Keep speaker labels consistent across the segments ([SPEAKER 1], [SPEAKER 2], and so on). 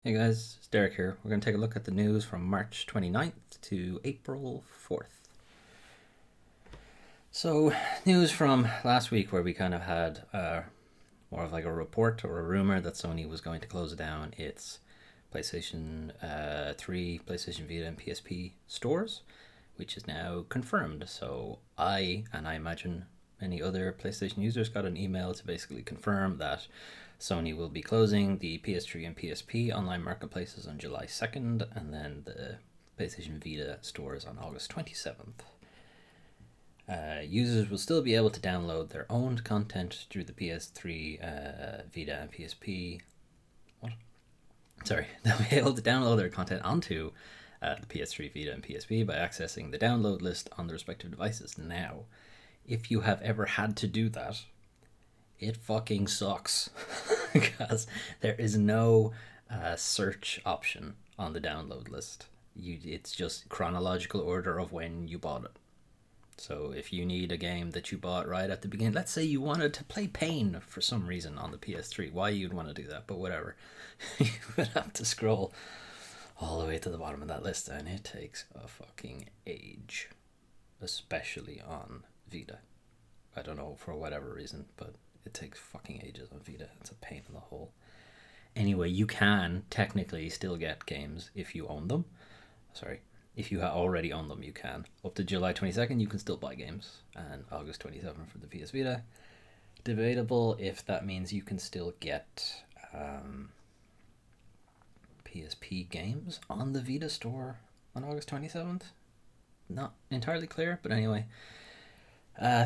[SPEAKER 1] Hey guys, it's Derek here. We're going to take a look at the news from March 29th to April 4th. So, news from last week where we kind of had more of like a report or a rumor that Sony was going to close down its PlayStation 3, PlayStation Vita, and PSP stores, which is now confirmed. So, and I imagine many other PlayStation users got an email to basically confirm that Sony will be closing the PS3 and PSP online marketplaces on July 2nd, and then the PlayStation Vita stores on August 27th. Users will still be able to download their own content through the PS3, Vita, and PSP. What? Sorry, they'll be able to download their content onto the PS3, Vita, and PSP by accessing the download list on the respective devices. Now, if you have ever had to do that, it fucking sucks because there is no search option on the download list. It's just chronological order of when you bought it. So if you need a game that you bought right at the beginning, let's say you wanted to play Pain for some reason on the PS3, why you'd want to do that, but whatever. You would have to scroll all the way to the bottom of that list, and it takes a fucking age, especially on Vita. I don't know for whatever reason, but it takes fucking ages on Vita. It's a pain in the hole. Anyway, you can technically still get games if you own them. Sorry, if you already own them, you can. Up to July 22nd, you can still buy games, and August 27th for the PS Vita. Debatable if that means you can still get PSP games on the Vita store on August 27th. Not entirely clear, but anyway.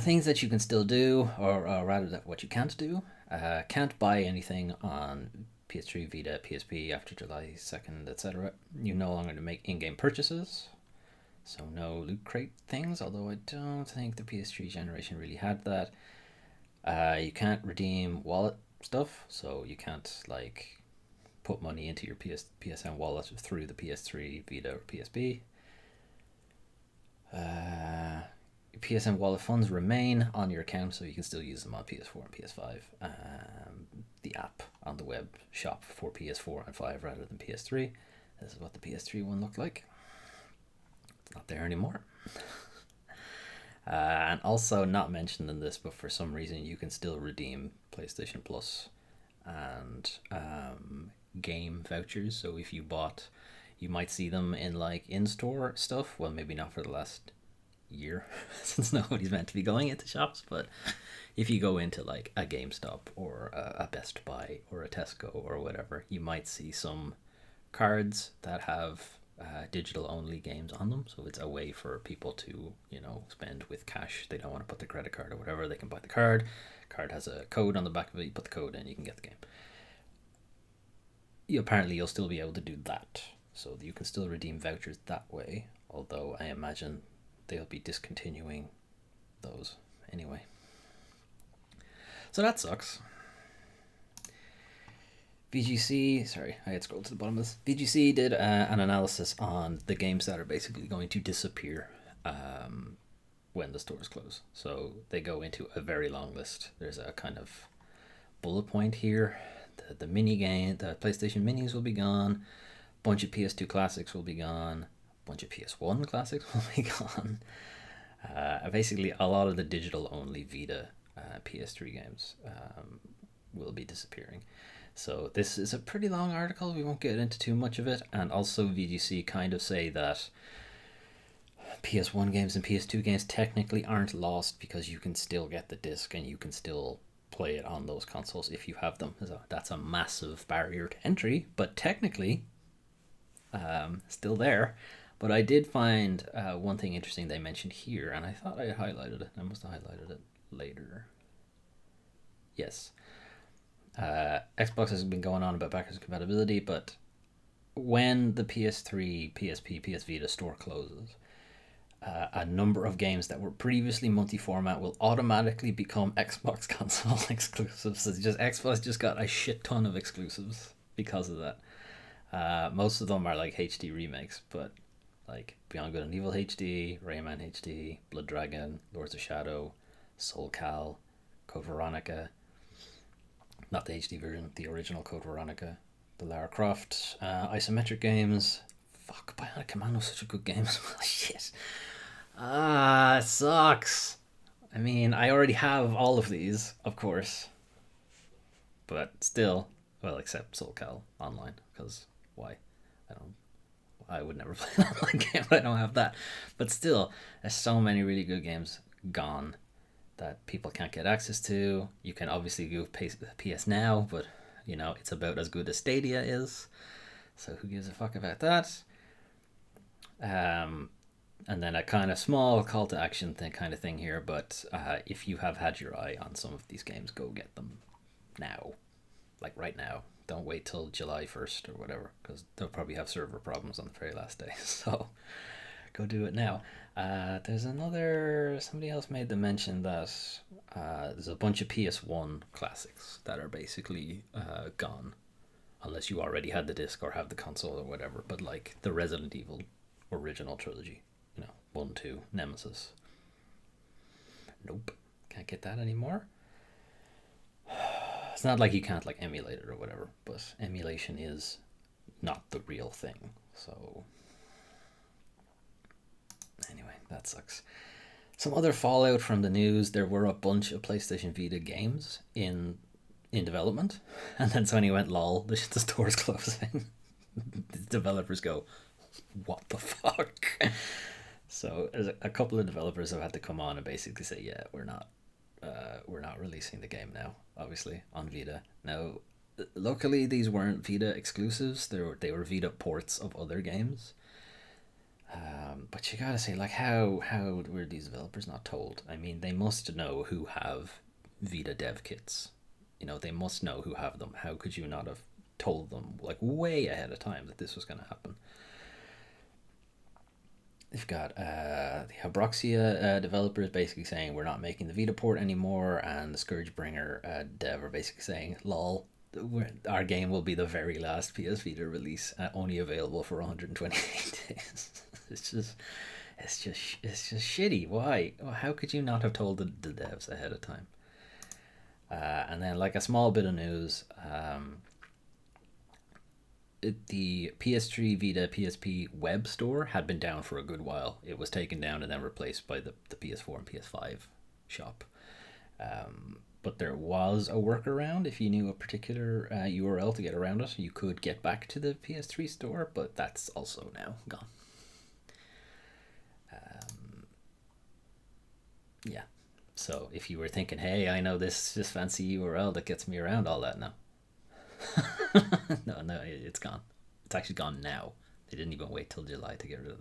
[SPEAKER 1] Things that you can still do, or rather what you can't do. Can't buy anything on PS3, Vita, PSP after July 2nd, etc. You no longer make in-game purchases. So no loot crate things, although I don't think the PS3 generation really had that. You can't redeem wallet stuff, so you can't like put money into your PSN wallet through the PS3, Vita, or PSP. PSN wallet funds remain on your account, so you can still use them on PS4 and PS5. The app on the web shop for PS4 and 5 rather than PS3. This is what the PS3 one looked like. It's not there anymore. And also not mentioned in this, but for some reason you can still redeem PlayStation Plus and game vouchers. So if you bought, you might see them in like in-store stuff. Well, maybe not for the last year since nobody's meant to be going into shops, but if you go into like a GameStop or a Best Buy or a Tesco or whatever, you might see some cards that have digital only games on them, so it's a way for people to spend with cash. They don't want to put the credit card or whatever, they can buy the card has a code on the back of it, you put the code in, you can get the game. Apparently you'll still be able to do that, so you can still redeem vouchers that way, although I imagine they'll be discontinuing those anyway. So that sucks. VGC, sorry, I had scrolled to the bottom of this. VGC did an analysis on the games that are basically going to disappear when the stores close. So they go into a very long list. There's a kind of bullet point here. The mini game, the PlayStation Minis will be gone. A bunch of PS2 classics will be gone. Bunch of PS1 classics will be gone. Basically, a lot of the digital-only Vita PS3 games will be disappearing. So this is a pretty long article. We won't get into too much of it. And also VGC kind of say that PS1 games and PS2 games technically aren't lost because you can still get the disc and you can still play it on those consoles if you have them. So that's a massive barrier to entry, but technically still there. But I did find one thing interesting they mentioned here, and I thought I highlighted it. I must have highlighted it later. Yes. Xbox has been going on about backwards compatibility, but when the PS3, PSP, PS Vita store closes, a number of games that were previously multi-format will automatically become Xbox console exclusives. So Xbox just got a shit ton of exclusives because of that. Most of them are like HD remakes, but like Beyond Good and Evil HD, Rayman HD, Blood Dragon, Lords of Shadow, Soul Cal, Code Veronica. Not the HD version, the original Code Veronica. the Lara Croft isometric games. Fuck, Bionic Commando's such a good game as well. Shit. It sucks. I mean, I already have all of these, of course. But still, well, except Soul Cal Online, because why? I don't. I would never play an online game if I don't have that. But still, there's so many really good games gone that people can't get access to. You can obviously go PS Now, but you know it's about as good as Stadia is. So who gives a fuck about that? And then a kind of small call to action kind of thing here. But if you have had your eye on some of these games, go get them now, like right now. Don't wait till July 1st or whatever, because they'll probably have server problems on the very last day. So go do it now. There's somebody else made the mention that there's a bunch of PS1 classics that are basically gone, unless you already had the disc or have the console or whatever. But like the Resident Evil original trilogy, 1, 2, Nemesis. Nope, can't get that anymore. It's not like you can't like emulate it or whatever, but emulation is not the real thing. So anyway, that sucks. Some other fallout from the news: there were a bunch of PlayStation Vita games in development, and then Sony went, "Lol, the store's closing." The developers go, "What the fuck?" So a couple of developers have had to come on and basically say, "Yeah, we're not releasing the game now, obviously, on Vita." Now, luckily, these weren't Vita exclusives. They were Vita ports of other games. But you gotta say, like, how were these developers not told? I mean, they must know who have Vita dev kits. They must know who have them. How could you not have told them, like, way ahead of time that this was going to happen? They've got the Abroxia developers basically saying we're not making the Vita port anymore, and the Scourgebringer dev are basically saying, "Lol, our game will be the very last PS Vita release, only available for 128 days." It's just shitty. Why? How could you not have told the devs ahead of time? And then, like, a small bit of news. The PS3, Vita, PSP web store had been down for a good while. It was taken down and then replaced by the PS4 and PS5 shop. But there was a workaround. If you knew a particular URL to get around it, you could get back to the PS3 store, but that's also now gone. Yeah. So if you were thinking, hey, I know this fancy URL that gets me around all that, no. No, it's gone. It's actually gone now. They didn't even wait till July to get rid of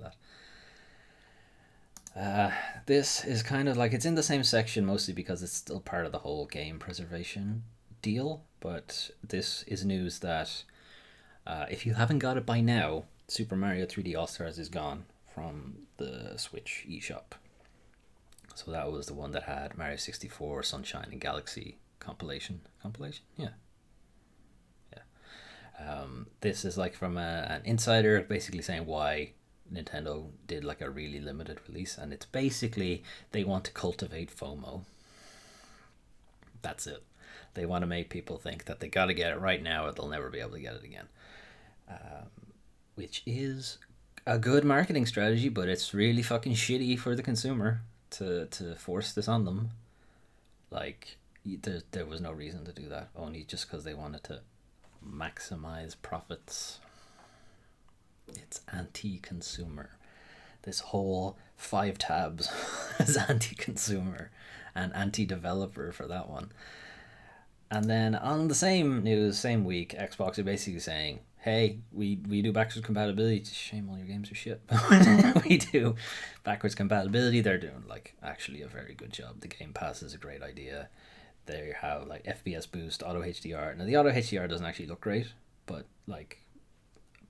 [SPEAKER 1] that. This is kind of like, it's in the same section mostly because it's still part of the whole game preservation deal, but this is news that if you haven't got it by now, Super Mario 3D All-Stars is gone from the Switch eShop. So that was the one that had Mario 64, Sunshine, and Galaxy compilation. Yeah. This is like from an insider basically saying why Nintendo did like a really limited release, and it's basically they want to cultivate FOMO. That's it. They want to make people think that they got to get it right now or they'll never be able to get it again, which is a good marketing strategy, but it's really fucking shitty for the consumer to force this on them. Like, there was no reason to do that, only just because they wanted to maximize profits. It's anti-consumer. This whole 5 tabs is anti-consumer and anti-developer for that one. And then on the same news, same week, Xbox are basically saying, hey, we do backwards compatibility. It's a shame all your games are shit, but we do backwards compatibility. They're doing like actually a very good job. The Game Pass is a great idea. They have like FPS boost, auto HDR. Now the auto HDR doesn't actually look great, but like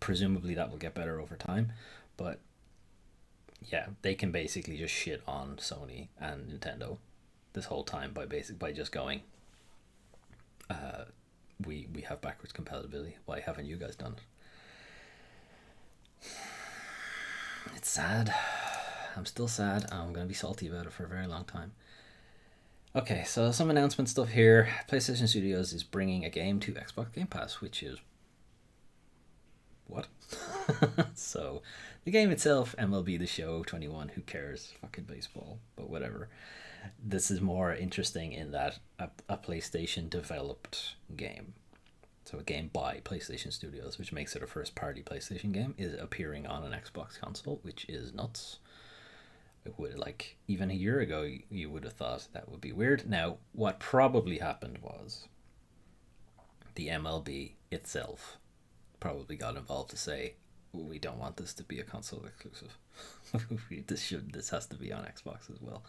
[SPEAKER 1] presumably that will get better over time. But yeah, they can basically just shit on Sony and Nintendo this whole time by just going, we have backwards compatibility. Why haven't you guys done it? It's sad. I'm still sad. I'm gonna be salty about it for a very long time. Okay, so some announcement stuff here. PlayStation Studios is bringing a game to Xbox Game Pass, which is what? So the game itself, MLB The Show 21, who cares? Fucking baseball, but whatever. This is more interesting in that a PlayStation developed game, so a game by PlayStation Studios, which makes it a first party PlayStation game, is appearing on an Xbox console, which is nuts. It would, like, even a year ago you would have thought that would be weird. Now what probably happened was the MLB itself probably got involved to say, we don't want this to be a console exclusive. This has to be on Xbox as well.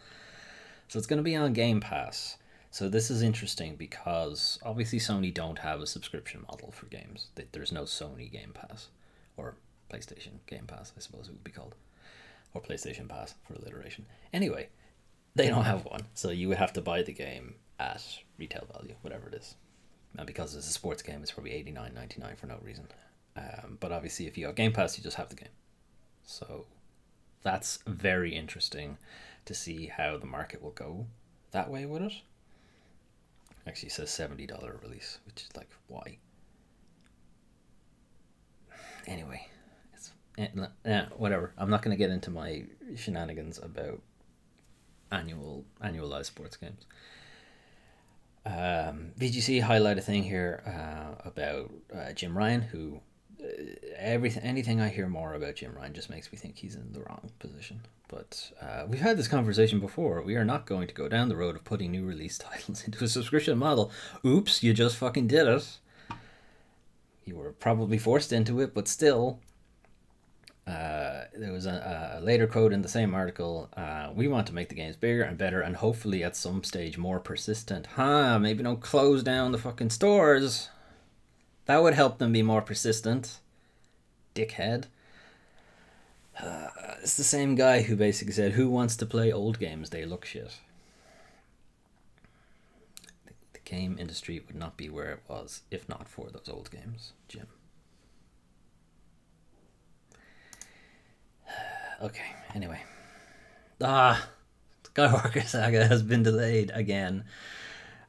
[SPEAKER 1] So it's going to be on Game Pass. So this is interesting because obviously Sony don't have a subscription model for games. There's no Sony Game Pass, or PlayStation Game Pass, I suppose it would be called, or PlayStation Pass for alliteration. Anyway, they don't have one, so you would have to buy the game at retail value, whatever it is. And because it's a sports game, it's probably $89.99 for no reason. But obviously, if you have Game Pass, you just have the game. So that's very interesting to see how the market will go that way with it. Actually, it says $70 release, which is like, why? Anyway, whatever. I'm not going to get into my shenanigans about annualized sports games. VGC highlight a thing here about Jim Ryan, who anything I hear more about Jim Ryan just makes me think he's in the wrong position. But we've had this conversation before. We are not going to go down the road of putting new release titles into a subscription model. Oops, you just fucking did it. You were probably forced into it, but still. There was a later quote in the same article. We want to make the games bigger and better and hopefully at some stage more persistent. Maybe don't close down the fucking stores. That would help them be more persistent. Dickhead. It's the same guy who basically said, who wants to play old games? They look shit. The game industry would not be where it was if not for those old games, Jim. Okay, anyway. Skywalker Saga has been delayed again.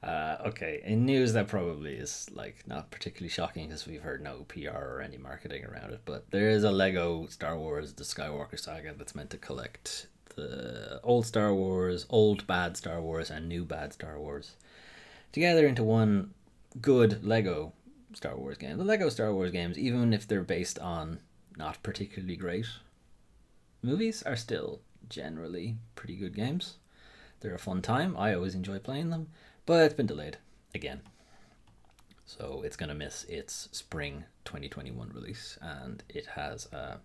[SPEAKER 1] Okay, in news that probably is like not particularly shocking because we've heard no PR or any marketing around it, but there is a Lego Star Wars, the Skywalker Saga, that's meant to collect the old Star Wars, old bad Star Wars, and new bad Star Wars together into one good Lego Star Wars game. The Lego Star Wars games, even if they're based on not particularly great movies, are still generally pretty good games. They're a fun time. I always enjoy playing them, but it's been delayed again. So it's going to miss its spring 2021 release, and it has a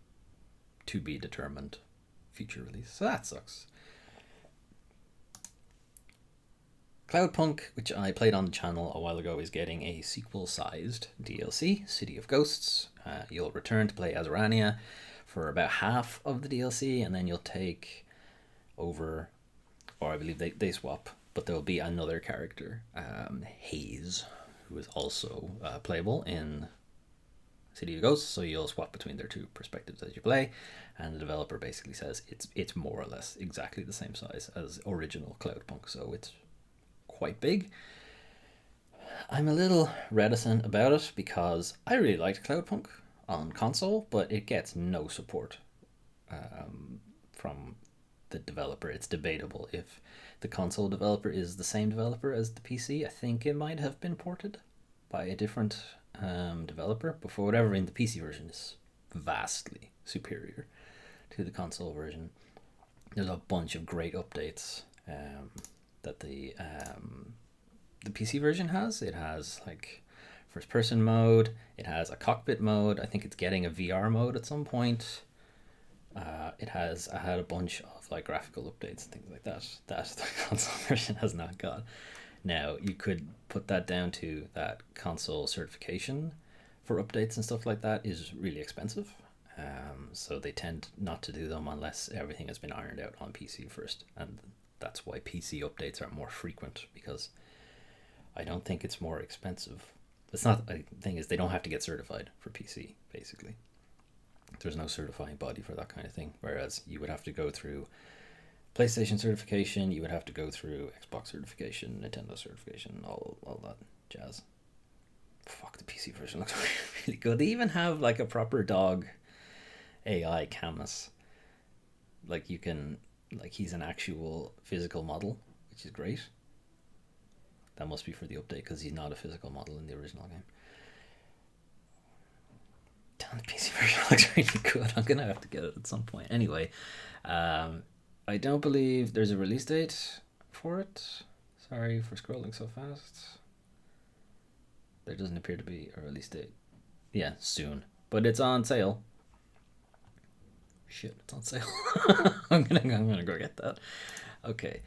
[SPEAKER 1] to be determined future release. So that sucks. Cloudpunk, which I played on the channel a while ago, is getting a sequel-sized DLC, City of Ghosts. You'll return to play as Rania for about half of the DLC, and then you'll take over, or I believe they swap, but there'll be another character, Hayes, who is also playable in City of Ghosts, so you'll swap between their two perspectives as you play, and the developer basically says it's more or less exactly the same size as original Cloudpunk, so it's quite big. I'm a little reticent about it because I really liked Cloudpunk on console, but it gets no support from the developer. It's debatable if the console developer is the same developer as the PC. I think it might have been ported by a different developer, but for whatever reason, the PC version is vastly superior to the console version. There's a bunch of great updates that the PC version has. It has like first person mode, it has a cockpit mode, I think it's getting a VR mode at some point. It had a bunch of like graphical updates and things like that the console version has not got. Now you could put that down to that console certification for updates and stuff like that is really expensive. So they tend not to do them unless everything has been ironed out on PC first, and that's why PC updates are more frequent, because I don't think it's more expensive. It's not, the thing is, they don't have to get certified for PC, basically. There's no certifying body for that kind of thing, whereas you would have to go through PlayStation certification, you would have to go through Xbox certification, Nintendo certification, all that jazz. fuck, the PC version looks really good. They even have like a proper dog AI Camus. Like you can, like he's an actual physical model, which is great. That must be for the update because he's not a physical model in the original game. Damn, the PC version looks really good. I'm gonna have to get it at some point. Anyway, I don't believe there's a release date for it. Sorry for scrolling so fast. There doesn't appear to be a release date. Yeah, soon. But it's on sale. Shit, it's on sale. I'm gonna go get that. Okay.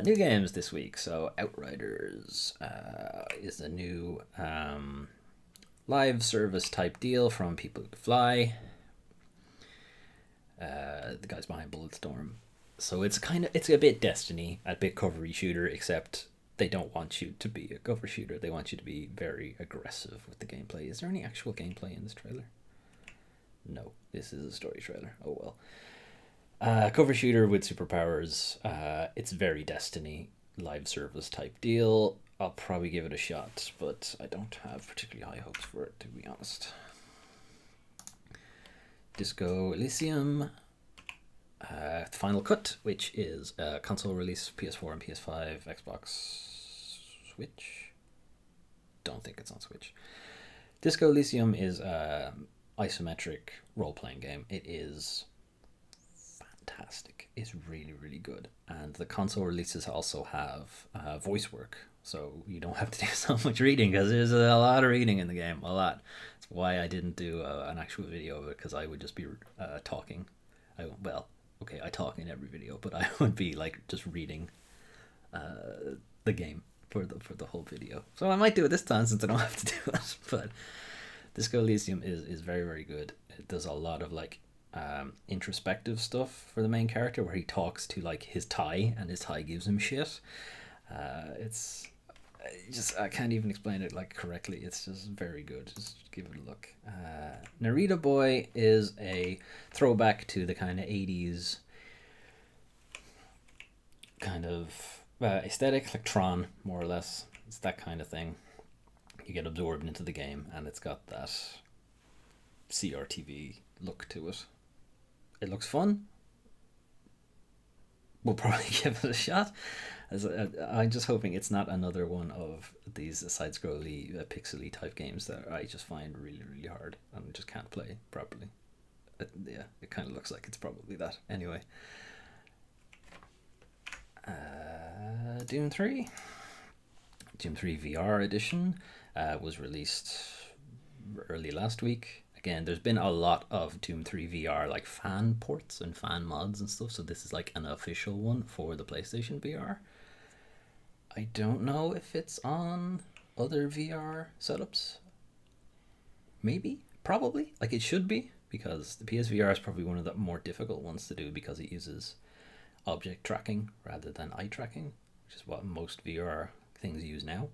[SPEAKER 1] New games this week. So Outriders is a new live service type deal from People Who Fly. The guys behind Bulletstorm. So it's a bit Destiny, a bit covery shooter, except they don't want you to be a cover shooter. They want you to be very aggressive with the gameplay. Is there any actual gameplay in this trailer? No, this is a story trailer. Oh well. Cover shooter with superpowers. It's very Destiny, live service type deal. I'll probably give it a shot, but I don't have particularly high hopes for it, to be honest. Disco Elysium. Final Cut, which is a console release, PS4 and PS5, Xbox, Switch. Don't think it's on Switch. Disco Elysium is a isometric role-playing game. It is fantastic. It's really, really good. And the console releases also have voice work, so you don't have to do so much reading, because there's a lot of reading in the game, a lot. That's why I didn't do an actual video of it, because I would just be talking. I talk in every video, but I would be like just reading the game for the whole video. So I might do it this time since I don't have to do it. But Disco Elysium is very, very good. It does a lot of like introspective stuff for the main character, where he talks to like his tie, and his tie gives him shit. I can't even explain it like correctly. It's just very good. Just give it a look. Narita Boy is a throwback to the kind of 80s kind of aesthetic, like Tron, more or less. It's that kind of thing. You get absorbed into the game, and it's got that CRTV look to it. It looks fun. We'll probably give it a shot. I'm just hoping it's not another one of these side-scrolly, pixely type games that I just find really, really hard and just can't play properly. Yeah, it kind of looks like it's probably that. Anyway. Doom 3. Doom 3 VR edition was released early last week. Again, there's been a lot of Doom 3 VR like fan ports and fan mods and stuff, so this is like an official one for the PlayStation VR. I don't know if it's on other VR setups. Maybe, probably. Like it should be, because the PSVR is probably one of the more difficult ones to do, because it uses object tracking rather than eye tracking, which is what most VR things use now.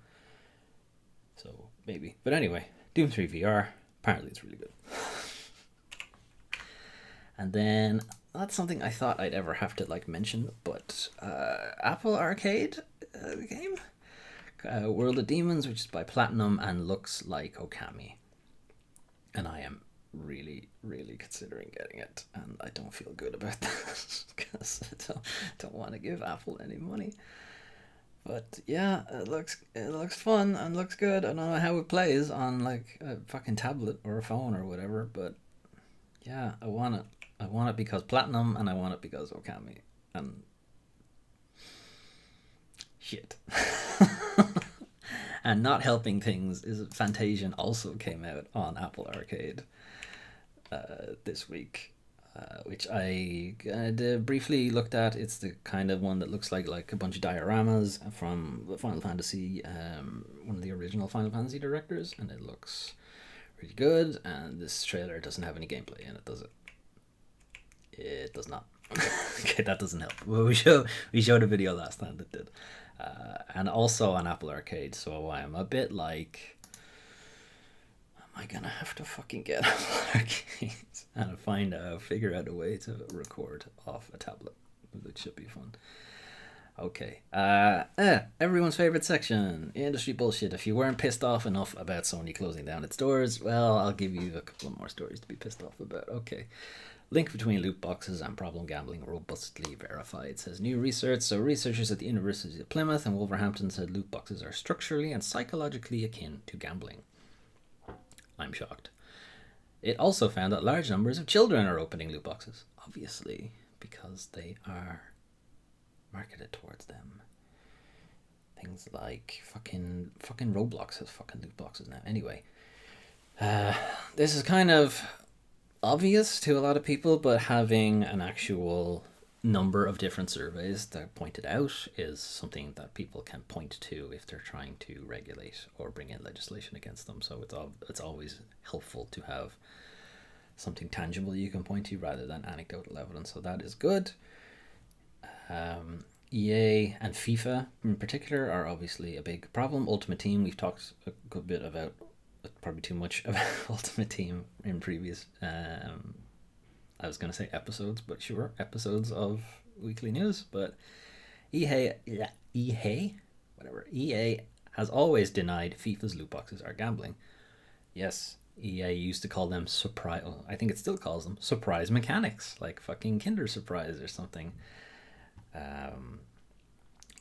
[SPEAKER 1] So maybe. But anyway, Doom 3 VR, apparently it's really good. And then that's something I thought I'd ever have to like mention, but Apple Arcade game, World of Demons, which is by Platinum and looks like Okami, and I am really, really considering getting it, and I don't feel good about that because I don't want to give Apple any money. But yeah, it looks fun and looks good. I don't know how it plays on like a fucking tablet or a phone or whatever, but yeah, I want it. I want it because Platinum, and I want it because Okami, and shit. And not helping things is Fantasian also came out on Apple Arcade this week, which I briefly looked at. It's the kind of one that looks like a bunch of dioramas from Final Fantasy, one of the original Final Fantasy directors, and it looks really good. And this trailer doesn't have any gameplay in it, does it? It does not. Okay, that doesn't help. Well, we showed a video last time that did. And also on Apple Arcade, so I'm a bit like, am I gonna have to fucking get Apple Arcade and figure out a way to record off a tablet, which should be fun. Okay. Everyone's favorite section, industry bullshit. If you weren't pissed off enough about Sony closing down its doors, well, I'll give you a couple of more stories to be pissed off about. Okay. Link between loot boxes and problem gambling robustly verified, says new research. So researchers at the University of Plymouth and Wolverhampton said loot boxes are structurally and psychologically akin to gambling. I'm shocked. It also found that large numbers of children are opening loot boxes, obviously, because they are marketed towards them. Things like fucking Roblox has fucking loot boxes now. Anyway, this is kind of obvious to a lot of people, but having an actual number of different surveys that point it out is something that people can point to if they're trying to regulate or bring in legislation against them. So it's always helpful to have something tangible you can point to rather than anecdotal evidence. So that is good. EA and FIFA in particular are obviously a big problem. Ultimate Team, we've talked a good bit about, probably too much about Ultimate Team in previous I was going to say episodes, but sure, episodes of Weekly News. But EA has always denied FIFA's loot boxes are gambling. Yes, EA used to call them surprise, I think it still calls them surprise mechanics, like fucking Kinder Surprise or something.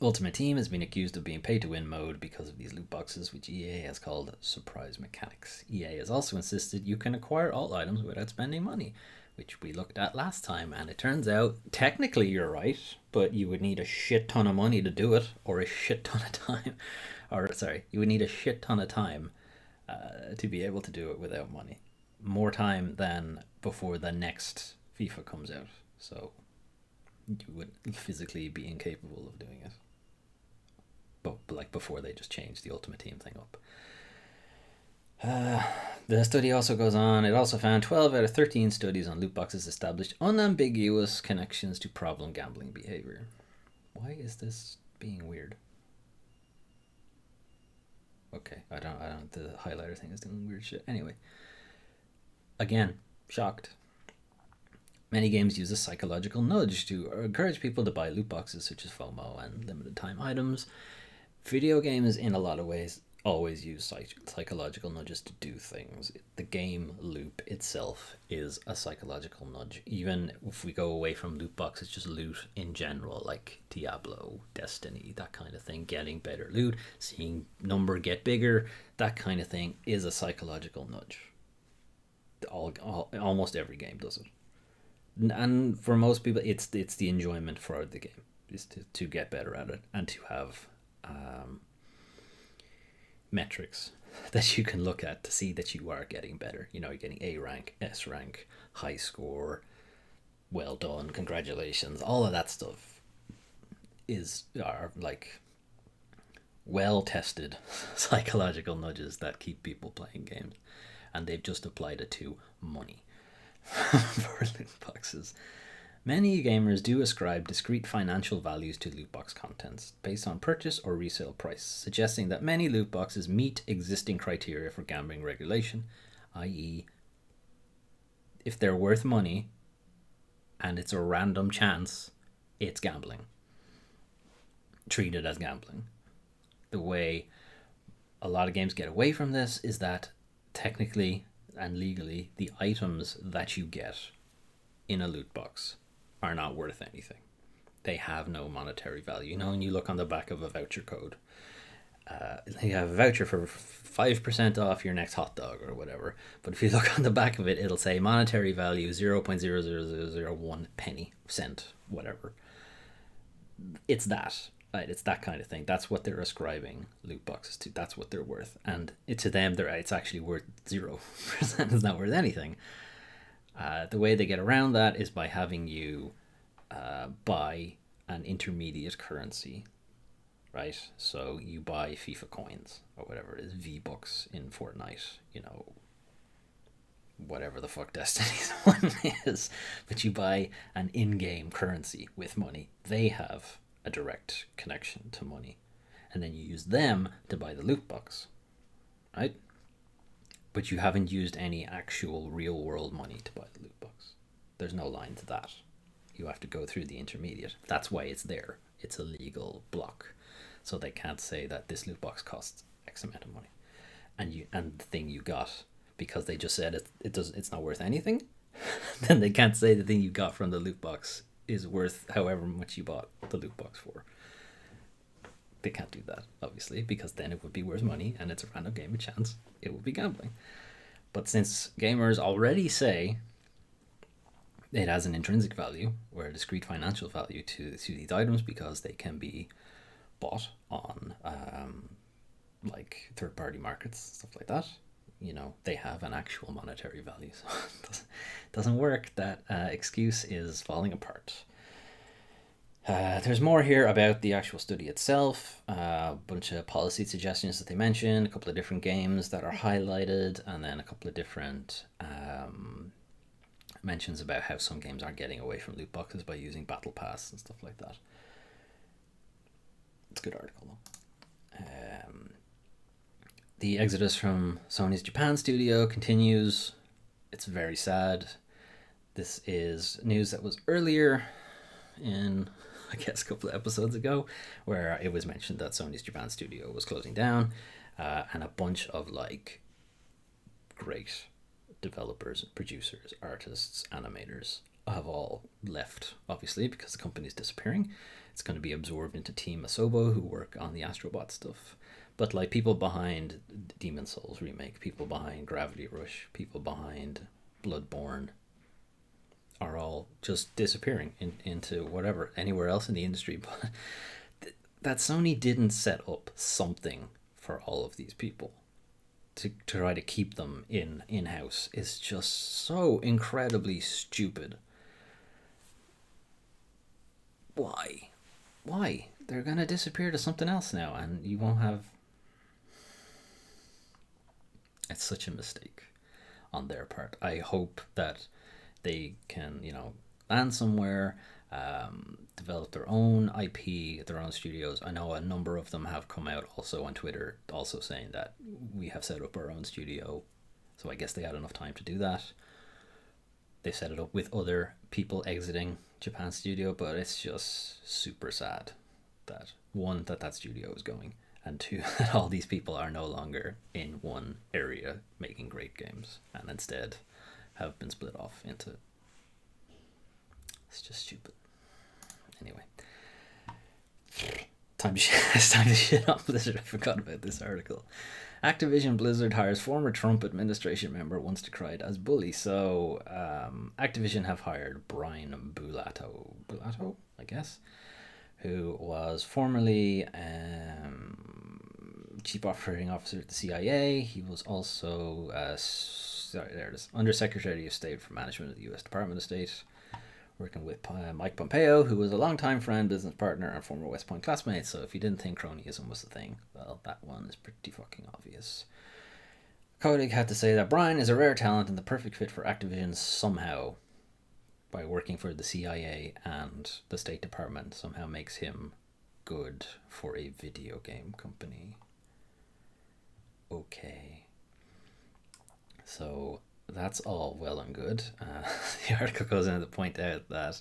[SPEAKER 1] Ultimate Team has been accused of being pay-to-win mode because of these loot boxes, which EA has called surprise mechanics. EA has also insisted you can acquire alt items without spending money, which we looked at last time, and it turns out, technically you're right, but you would need a shit ton of money to do it, or a shit ton of time, you would need a shit ton of time to be able to do it without money. More time than before the next FIFA comes out, so you would physically be incapable of doing it. But like before they just changed the Ultimate Team thing up. The study also goes on. It also found 12 out of 13 studies on loot boxes established unambiguous connections to problem gambling behavior. Why is this being weird? Okay, I don't. The highlighter thing is doing weird shit. Anyway, again, shocked. Many games use a psychological nudge to encourage people to buy loot boxes, such as FOMO and limited time items. Video games, in a lot of ways, always use psychological nudges to do things. The game loop itself is a psychological nudge. Even if we go away from loot boxes, just loot in general, like Diablo, Destiny, that kind of thing. Getting better loot, seeing number get bigger, that kind of thing is a psychological nudge. Almost every game does it. And for most people, it's the enjoyment for the game, is to get better at it and to have metrics that you can look at to see that you are getting better. You know, you're getting A rank, S rank, high score, well done, congratulations. All of that stuff are like well tested psychological nudges that keep people playing games, and they've just applied it to money. For loot boxes. Many gamers do ascribe discrete financial values to loot box contents based on purchase or resale price, suggesting that many loot boxes meet existing criteria for gambling regulation, i.e., if they're worth money and it's a random chance, it's gambling. Treat it as gambling. The way a lot of games get away from this is that technically and legally, the items that you get in a loot box are not worth anything. They have no monetary value. You know, when you look on the back of a voucher code, you have a voucher for 5% off your next hot dog or whatever. But if you look on the back of it, it'll say monetary value 0.00001 penny, cent, whatever. It's that. Right, it's that kind of thing. That's what they're ascribing loot boxes to. That's what they're worth. And to them, it's actually worth 0%. It's not worth anything. The way they get around that is by having you buy an intermediate currency, right? So you buy FIFA coins or whatever it is, V-Bucks in Fortnite, you know, whatever the fuck Destiny's one is. But you buy an in-game currency with money. They have a direct connection to money, and then you use them to buy the loot box, right? But you haven't used any actual real world money to buy the loot box. There's no line to that. You have to go through the intermediate. That's why it's there. It's a legal block. So they can't say that this loot box costs X amount of money. And the thing you got, because they just said it's not worth anything, then they can't say the thing you got from the loot box is worth however much you bought the loot box for. They can't do that, obviously, because then it would be worth money and it's a random game of chance. It would be gambling. But since gamers already say it has an intrinsic value or a discrete financial value to these items because they can be bought on like third-party markets, stuff like that, you know, they have an actual monetary value. So it doesn't work. That excuse is falling apart. There's more here about the actual study itself, a bunch of policy suggestions that they mentioned, a couple of different games that are highlighted, and then a couple of different mentions about how some games are getting away from loot boxes by using battle pass and stuff like that. It's a good article though. The exodus from Sony's Japan studio continues. It's very sad. This is news that was earlier in, I guess, a couple of episodes ago, where it was mentioned that Sony's Japan studio was closing down, and a bunch of like great developers, producers, artists, animators have all left, obviously, because the company's disappearing. It's going to be absorbed into Team Asobo, who work on the Astrobot stuff. But like people behind Demon Souls remake, people behind Gravity Rush, people behind Bloodborne are all just disappearing into whatever, anywhere else in the industry. But that Sony didn't set up something for all of these people to try to keep them in-house is just so incredibly stupid. Why? They're going to disappear to something else now, and you won't have... It's such a mistake on their part. I hope that they can, you know, land somewhere, develop their own IP, their own studios. I know a number of them have come out also on Twitter also saying that we have set up our own studio. So I guess they had enough time to do that. They set it up with other people exiting Japan studio, but it's just super sad that one, that studio is going, and two, that all these people are no longer in one area making great games and instead have been split off into... It's just stupid. Anyway, it's time to shit on Blizzard. I forgot about this article. Activision Blizzard hires former Trump administration member once decried as bully. So Activision have hired Brian Bulato, I guess, who was formerly Chief Operating Officer at the CIA. He was also Undersecretary of State for Management of the U.S. Department of State, working with Mike Pompeo, who was a longtime friend, business partner, and former West Point classmate. So if you didn't think cronyism was the thing, well, that one is pretty fucking obvious. Kotick had to say that Brian is a rare talent and the perfect fit for Activision somehow, by working for the CIA and the State Department, somehow makes him good for a video game company. Okay. So that's all well and good. The article goes on to point out that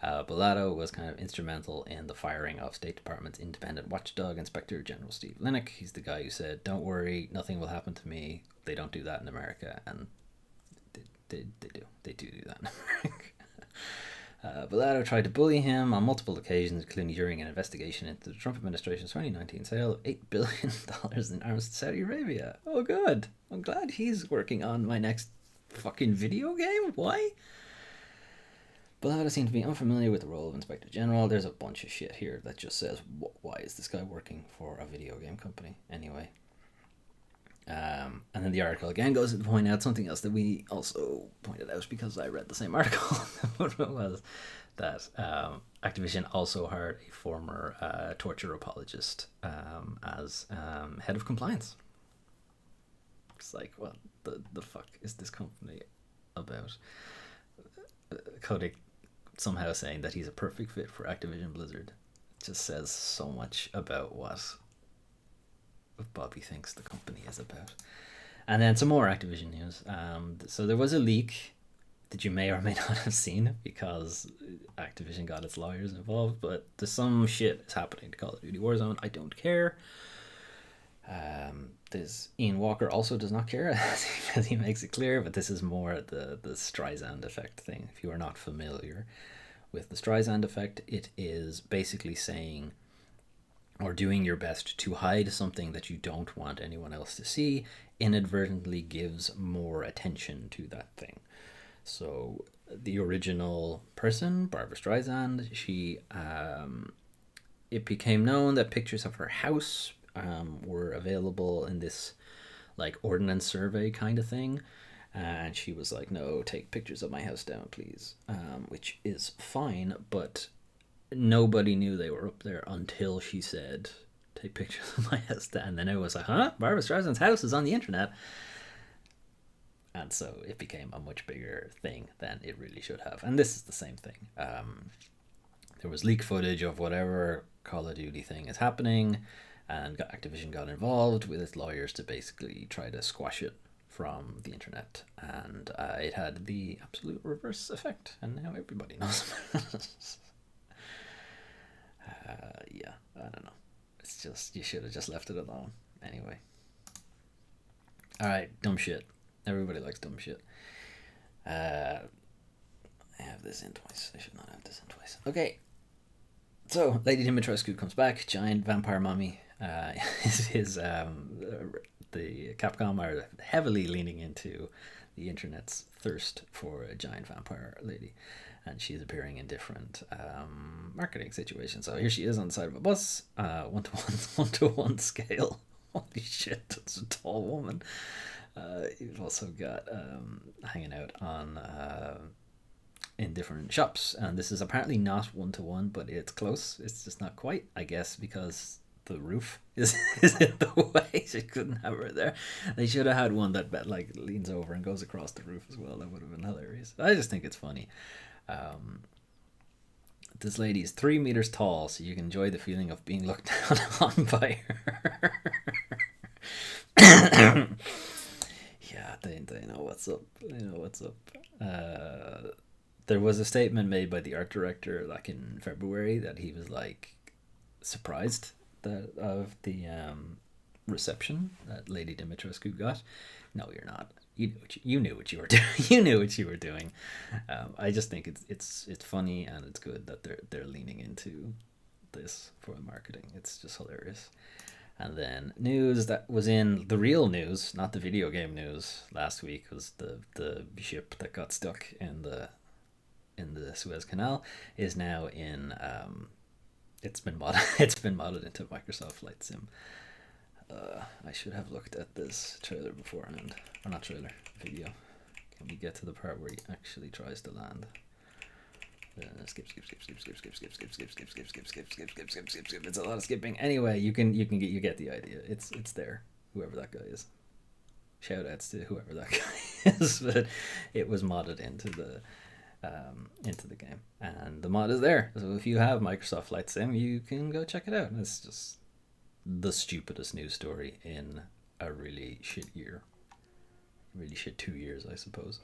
[SPEAKER 1] Bulato was kind of instrumental in the firing of State Department's independent watchdog, Inspector General Steve Linick. He's the guy who said, "Don't worry, nothing will happen to me." They don't do that in America, and they do that in America. Bulato tried to bully him on multiple occasions, including during an investigation into the Trump administration's 2019 sale of $8 billion in arms to Saudi Arabia. Oh, good. I'm glad he's working on my next fucking video game. Why? Bulato seemed to be unfamiliar with the role of Inspector General. There's a bunch of shit here that just says, why is this guy working for a video game company? Anyway. And then the article again goes to point out something else that we also pointed out because I read the same article. What it was that Activision also hired a former torture apologist as head of compliance. It's like, what the fuck is this company about? Kotick somehow saying that he's a perfect fit for Activision Blizzard. It just says so much about what Bobby thinks the company is about. And then some more Activision news. So there was a leak that you may or may not have seen because Activision got its lawyers involved, but there's some shit is happening to Call of Duty Warzone. I don't care. There's Ian Walker also does not care, as he makes it clear, but this is more the Streisand effect thing. If you are not familiar with the Streisand effect, it is basically saying or doing your best to hide something that you don't want anyone else to see inadvertently gives more attention to that thing. So the original person, Barbara Streisand, she it became known that pictures of her house were available in this like ordnance survey kind of thing, and she was like, no, take pictures of my house down, please, which is fine, but nobody knew they were up there until she said, take pictures of my house down. And then it was like, huh, Barbara Streisand's house is on the internet. And so it became a much bigger thing than it really should have. And this is the same thing. There was leak footage of whatever Call of Duty thing is happening, and Activision got involved with its lawyers to basically try to squash it from the internet. And it had the absolute reverse effect, and now everybody knows about it. Yeah, I don't know. It's just, you should have just left it alone. Anyway. Alright, dumb shit. Everybody likes dumb shit. I have this in twice. I should not have this in twice. Okay. So, Lady Dimitrescu comes back. Giant vampire mommy. The Capcom are heavily leaning into the internet's thirst for a giant vampire lady. And she's appearing in different marketing situations. So here she is on the side of a bus, 1-to-1 scale. Holy shit, that's a tall woman. You've also got hanging out on in different shops, and this is apparently not 1-to-1, but it's close. It's just not quite, I guess, because the roof is in the way. She couldn't have her there. They should have had one that like leans over and goes across the roof as well. That would have been hilarious. I just think it's funny. This lady is 3 meters tall, so you can enjoy the feeling of being looked down on by her. Yeah, they know what's up. They know what's up. There was a statement made by the art director like in February that he was like surprised of the reception that Lady Dimitrescu got. No, you're not. You knew what you were doing. You knew what you were doing. I just think it's funny, and it's good that they're leaning into this for marketing. It's just hilarious. And then news that was in the real news, not the video game news, last week was the ship that got stuck in the Suez Canal is now in it's been modded into Microsoft Flight Sim. I should have looked at this trailer beforehand. Or not trailer, video. Can we get to the part where he actually tries to land? Skip. It's a lot of skipping. Anyway, you get the idea. It's there. Whoever that guy is. Shout outs to whoever that guy is. But it was modded into the game, and the mod is there. So if you have Microsoft Flight Sim, you can go check it out. It's just the stupidest news story in a really shit year. Really shit 2 years, I suppose.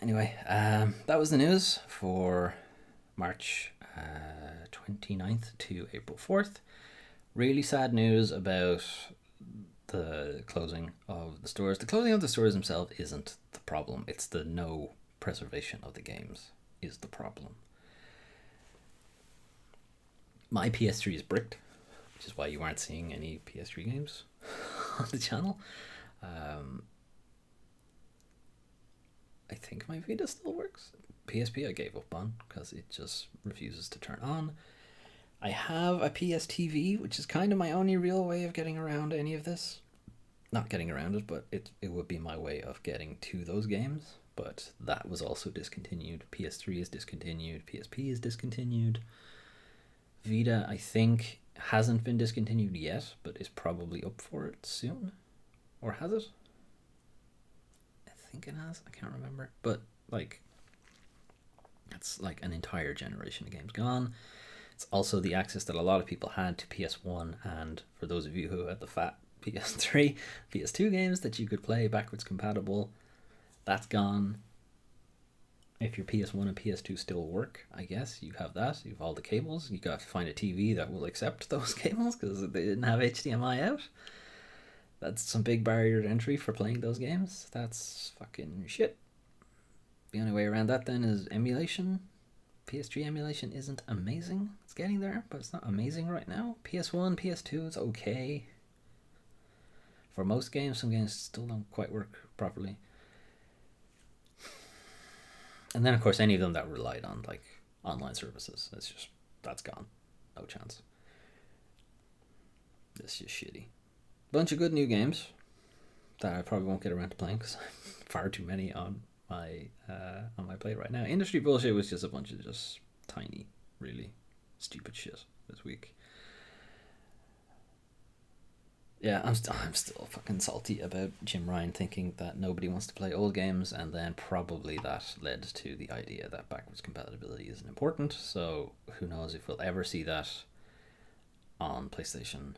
[SPEAKER 1] Anyway, that was the news for March 29th to April 4th. Really sad news about the closing of the stores. The closing of the stores themselves isn't the problem. It's the no preservation of the games is the problem. My PS3 is bricked, which is why you aren't seeing any PS3 games on the channel. I think my Vita still works. PSP I gave up on because it just refuses to turn on. I have a PS TV, which is kind of my only real way of getting around any of this. Not getting around it, but it would be my way of getting to those games. But that was also discontinued. PS3 is discontinued. PSP is discontinued. Vita, I think, hasn't been discontinued yet, but is probably up for it soon. Or has it? I think it has. I can't remember. But, like, that's like an entire generation of games gone. It's also the access that a lot of people had to PS1, and for those of you who had the fat PS3, PS2 games that you could play backwards compatible. That's gone. If your PS1 and PS2 still work, I guess you have that. You have all the cables. You got to find a TV that will accept those cables because they didn't have HDMI out. That's some big barrier to entry for playing those games. That's fucking shit. The only way around that then is emulation. PS3 emulation isn't amazing. It's getting there, but it's not amazing right now. PS1, PS2 is okay. For most games, some games still don't quite work properly. And then, of course, any of them that relied on, like, online services. That's gone. No chance. It's just shitty. Bunch of good new games that I probably won't get around to playing because I have far too many on my plate right now. Industry bullshit was just a bunch of just tiny, really stupid shit this week. Yeah, I'm still fucking salty about Jim Ryan thinking that nobody wants to play old games, and then probably that led to the idea that backwards compatibility isn't important. So who knows if we'll ever see that on PlayStation.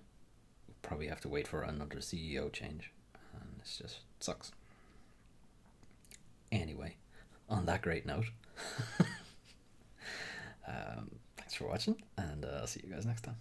[SPEAKER 1] We'll probably have to wait for another CEO change, and it's just sucks. Anyway, on that great note, thanks for watching, and I'll see you guys next time.